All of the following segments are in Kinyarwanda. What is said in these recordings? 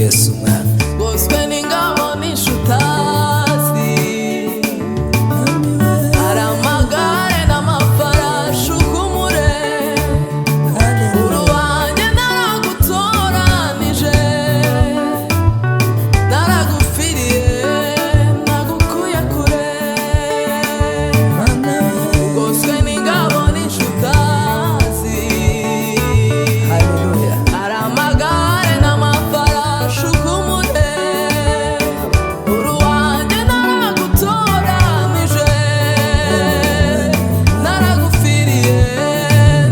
Yesu mwami. Goswe n'ingabo n'inshutazi, hari amagare n'amafarashi ukumure, uruwanjye naragutoranije, naragupfiriye nagukuye kure. Goswe n'ingabo n'inshutazi, hari amagare n'amafarashi ukumure, uruwanjye naragutoranije, naragupfiriye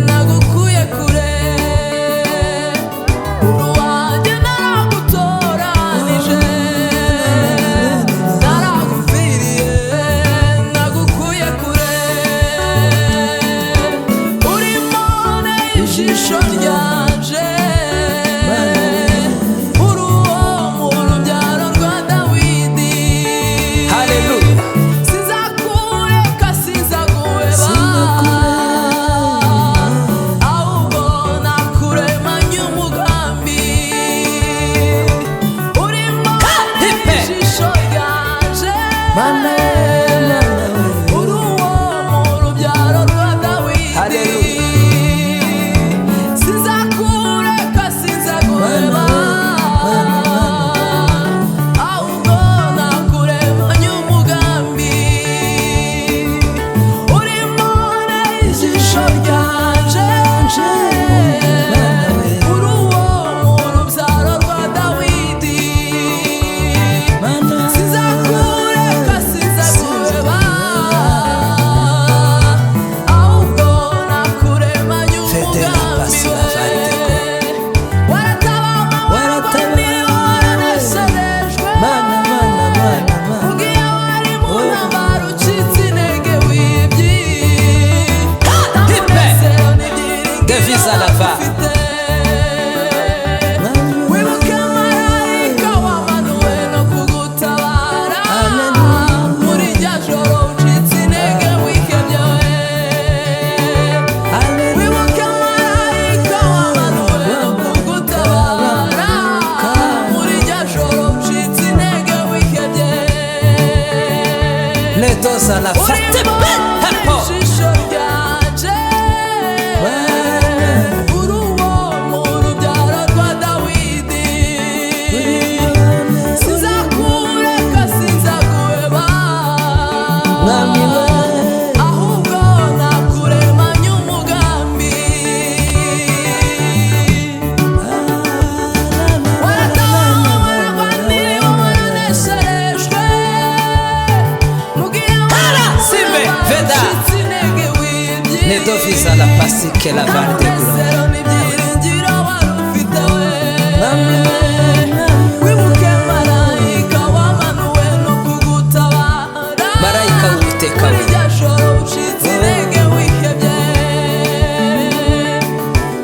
nagukuye kure. Uruwanjye naragutoranije, naragupfiriye nagukuye kure. Uri mone ijisho ryanje, uri uwo mu rubyaro rwa Dawidi. Haleluya. Sinzakureka sinzaguheba, ahubwo nakuremanye umugambi. Uri mone ijisho ryanje, uri uwo mu rubyaro rwa Dawidi. Sinzakureka sinzaguheba, ahubwo nakuremanye umugambi. Uri mone ijisho ryanje, uri uwo mu rubyaro rwa Dawidi. Sinzakureka sinzaguheba, ahubwo nakuremanye umugambi. Waratabama waranesherejwe, ugiye wari mu ntambara ucitse intege wibye. Umunezero n'ibyiringiro Davis Alava. ufite. Wibuke marayika wamanuwe no kugutabara, muri rya joro ucitse intege wihebye. Wibuke marayika wamanuwe no kugutabara, muri rya joro ucitse intege wihebye. Letos à la Uri fête. mone ijisho ryanje, uri uwo mu rubyaro rwa Dawidi. Sinzakureka sinzaguheba, ahubwo nakuremanye umugambi. Waratabama waragwaniriwe waranesherejwe, mugihe Simbe, Veda. ucitse intege wibye. Ne Davis à la Pasike la Vallée de Gloire. Umunezero n'ibyiringiro wari ufite we. Wibuke marayika wamanuwe no kugutabara, Marayika w'Uwiteka we. muri rya joro ucitse intege wihebye.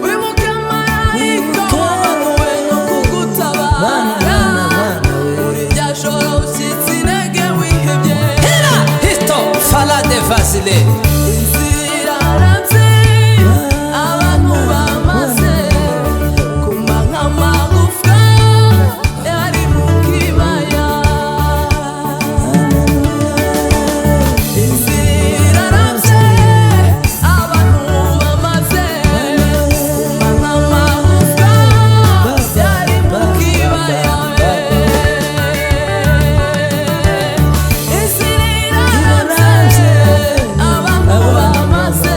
Wibuke marayika wamanuwe no kugutabara, muri rya joro ucitse intege wihebye. Hito Fala de Vasile. Inzira iranze, abantu bamaze kumba nk'amagufwa yari mu kibaya. Inzira iranze, abantu bamaze kumba nk'amagufwa yari mu kibaya. Inzira iranze, abantu bamaze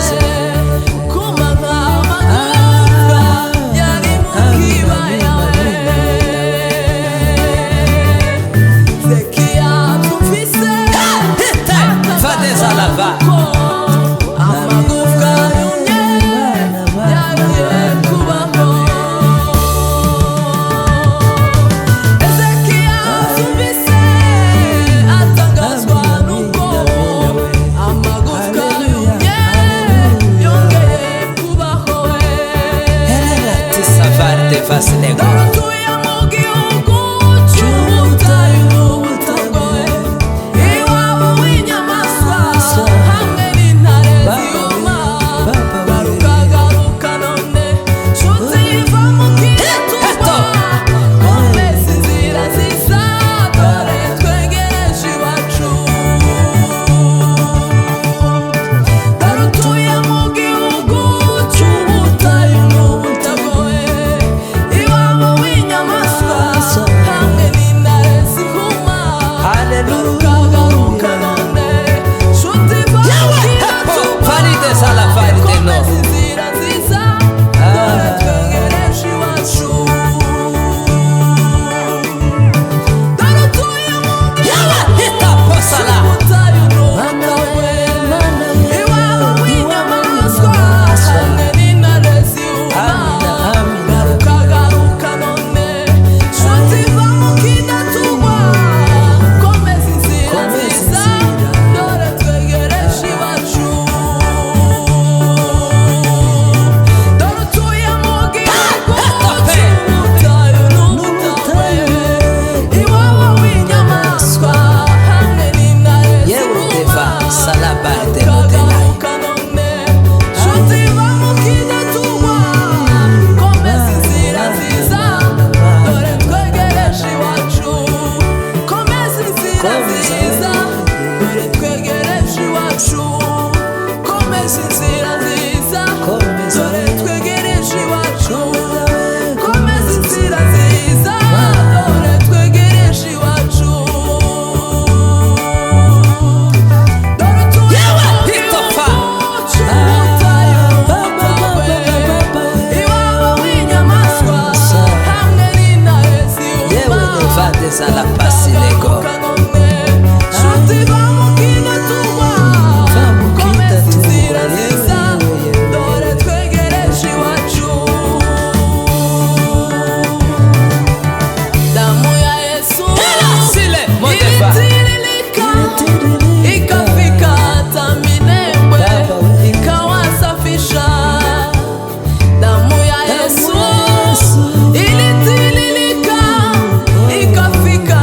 kumba nk'amagufwa yari mu kibaya. Zekiya tumvise Fades à la va. amagufwa yumye yagiye kubaho. Ezekiya tumvise atangazwa n'uko amagufwa yumye yongeye kubaho. Savar de Vasile. Utuye mu gihugu cy'ubutayu n'ubutagoye, iwabo w'inyamaswa hamwe n'intare ziyuma. Garuka garuka none nshuti iva mu kiyaturwa, komeza Sala pasilego. Shuti bamukina tugwa komeza inzira nziza dore twegereje iwacu damu ya Yesu Sile Modefa. itiririka ikafika hata Minembwe ikawasafisha damu ya Yesu ilitiririka ikafika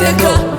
Masile go.